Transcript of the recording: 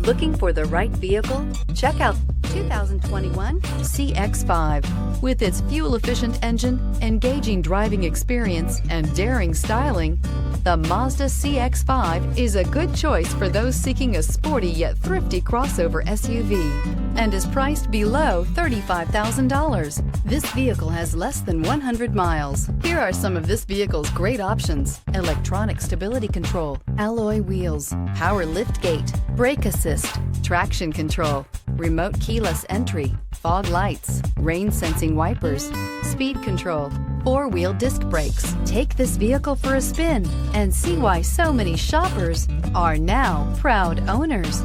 Looking for the right vehicle? Check out 2021 CX-5. With its fuel-efficient engine, engaging driving experience, and daring styling, the Mazda CX-5 is a good choice for those seeking a sporty yet thrifty crossover SUV and is priced below $35,000. This vehicle has less than 100 miles. Here are some of this vehicle's great options: electronic stability control, alloy wheels, power liftgate, brake assist, traction control, remote keyless entry, fog lights, rain sensing wipers, speed control, four-wheel disc brakes. Take this vehicle for a spin and see why so many shoppers are now proud owners.